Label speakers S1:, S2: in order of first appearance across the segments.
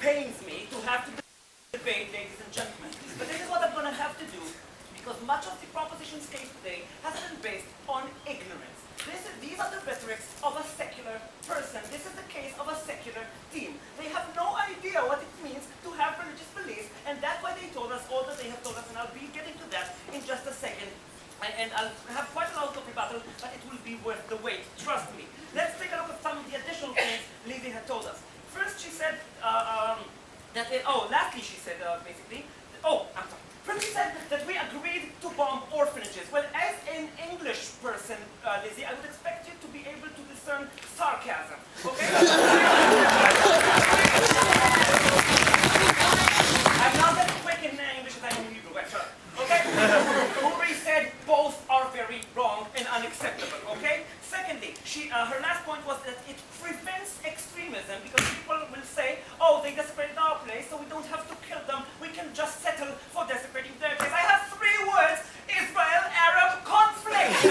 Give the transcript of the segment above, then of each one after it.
S1: pains me to have to debate, ladies and gentlemen. But this is what I'm going to have to do, because much of the proposition's case today has been based on ignorance. These are the rhetorics of a secular person. This is the case of a secular team. They have no idea what it means to have religious beliefs, and that's why they told us all that they have told us, and I'll be getting to that in just a second. And I'll have quite a lot of rebuttal, but it will be worth the wait, trust me. Let's take a look at some of the additional things Lizzie had told us. First, she said lastly she said, basically, I'm sorry. First, she said that we agreed to bomb orphanages. Well, as an English person, Lizzie, I would expect you to be able to discern sarcasm, okay? I'm not as quick in English as I am in Hebrew, shut up, okay? Uri said both are very wrong and unacceptable, okay? Secondly, her last point was that it prevents extremism, because people will say, oh, they desecrated our place, so we don't have to kill them, we can just settle for desecrating their place. I have 3 words: Israel-Arab conflict!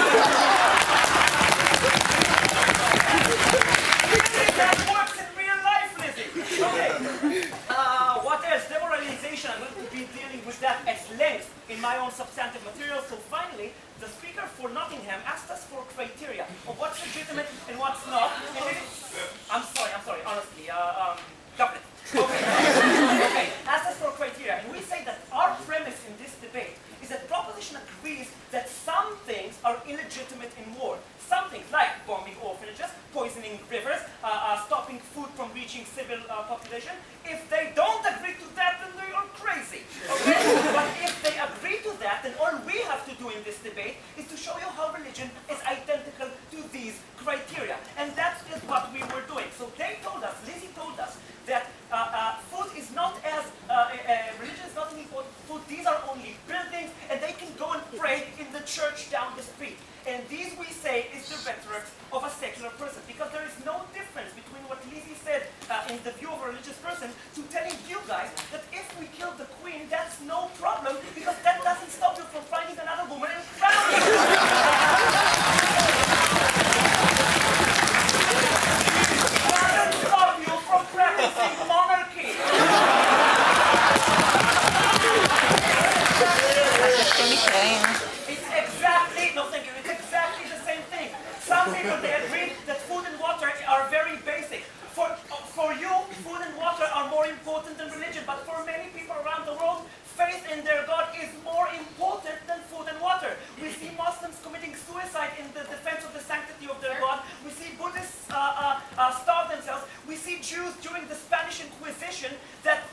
S1: That works in real life, Lizzie. Okay. What else? Demoralization. I'm going to be dealing with that at length in my own substantive material. So finally, the speaker for Nottingham asked us for criteria of what's legitimate and what's not. And I'm sorry, honestly. Dublin. Okay. Okay. Asked us for criteria. And we say that our premise in this debate is that proposition agrees that some things are illegitimate in war. Some things like bombing orphanages, poisoning rivers, stopping food from reaching civil population. If they don't agree to that, then they are crazy. Okay? But if they agree to that, then all we have to do in this debate is to show you how religion is identical to these criteria. And that is what we were doing. So they told us, Lizzie told us, that food is not as, religion is not an important food. These are only buildings, and they can go and pray in the church down the street. And these, we say, is the rhetoric of a secular person, because there is no difference between what Lizzie said in the view of a religious person to telling you guys that if we kill the queen, that's no problem, because that doesn't stop you from finding another woman and crowning her. Doesn't stop you from practicing monarchy. It's exactly, no thank you, it's exactly the same thing. Some people, they agree that food and water are very basic. For you, food and water are more important than religion, but for many people around the world, faith in their God is more important than food and water. We see Muslims committing suicide in the defense of the sanctity of their God. We see Buddhists starve themselves. We see Jews during the Spanish Inquisition that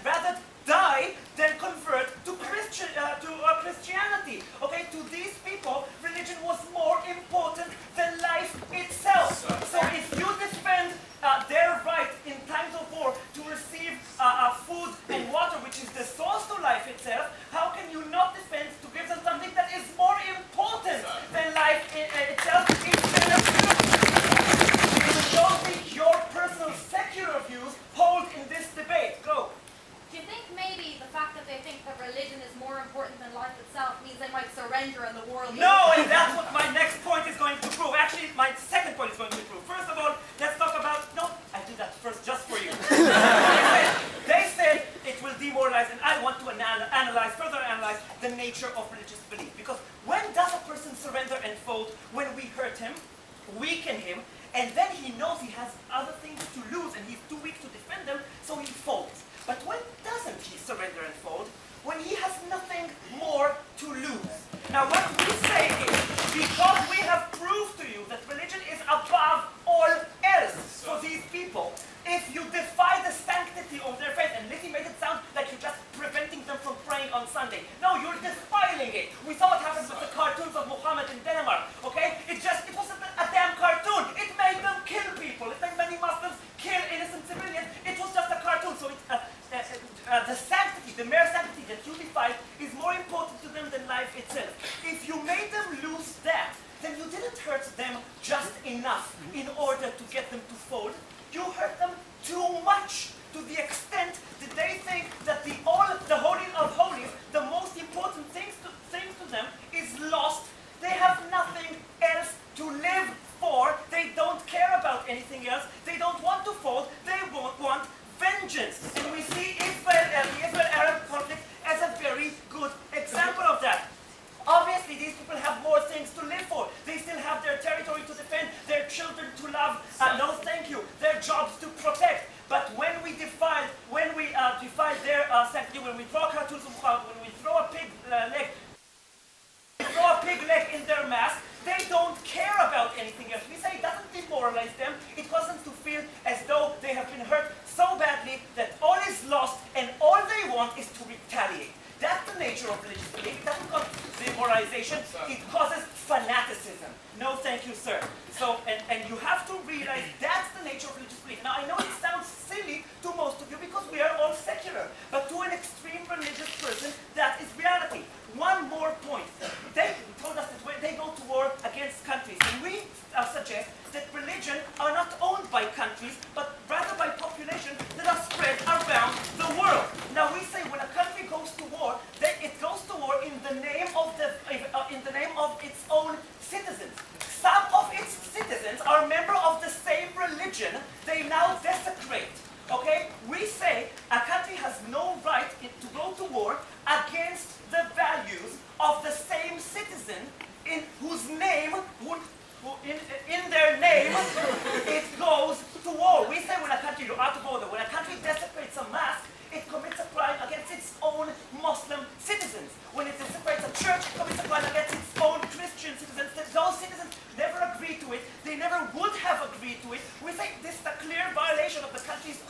S1: rather die than convert to Christianity. Okay, to these people, religion was more important than life itself. So if you defend their right in times of war to receive food and water, which is the source to life itself, how can you not defend to give them something that is more important than life itself? You don't think your personal secular views hold in this debate. Go.
S2: Do you think maybe the fact that they think that religion is more important than life itself means they might surrender and the war will be...
S1: No, and that's what my next point is going to prove. Actually, my second point is going to prove. First of all, let's talk about... No, I do that first just for you. They said it will demoralize, and I want to further analyze the nature of religious belief. Because when does a person surrender and fold? When we hurt him, weaken him, and then he knows he has other things to lose, and he's too weak to defend them, so he folds. But when doesn't he surrender and fold? When he has nothing more to lose. Now what we say is, because we have proved to you that religion is above all else for these people, if you defy the sanctity of their faith, and Lizzie made it sound like you're just preventing them from praying on Sunday. No, you're defiling it. We saw what happened with the cartoons of Muhammad in Denmark, okay? It wasn't a damn cartoon. It made them kill people. It made many Muslims kill innocent civilians. It was just a cartoon. So the sanctity, the mere sanctity that you defied is more important to them than life itself. If you made them lose that, then you didn't hurt them just enough in order to get them to fold. You hurt them too much, to the extent that they think that the Holy of Holies, the most important thing to them, is lost. They have nothing their jobs to protect. But when we defile their sanctity, when we throw cartoons, when we throw a pig leg in their mask, they don't care about anything else. We say it doesn't demoralize them. It causes them to feel as though they have been hurt so badly that all is lost and all they want is to retaliate. That's the nature of religious belief. It doesn't cause demoralization. It causes fanaticism. No, thank you, sir. So, and you have to realize that's the nature of religious belief. Now, I know it sounds silly to most of you because we are all secular, but to an extreme religious person, that is reality. One more point. They told us that when they go to war against countries, and we suggest that religion are not owned by countries, but rather by population that are spread around the world. Now, we say when a country goes to war, it goes to war in the name of its own citizens. Some of its citizens are members of the same religion they now desecrate. Okay? We say a country has no right to go to war against the values of the same citizen in whose name, in their name, it goes to war. We say when a country, when a country desecrates a mosque, it commits a crime against its own Muslim citizens. When it desecrates a church, it commits a crime against its own Christian citizens. Those citizens never agreed to it. They never would have agreed to it. We say this is a clear violation of the country's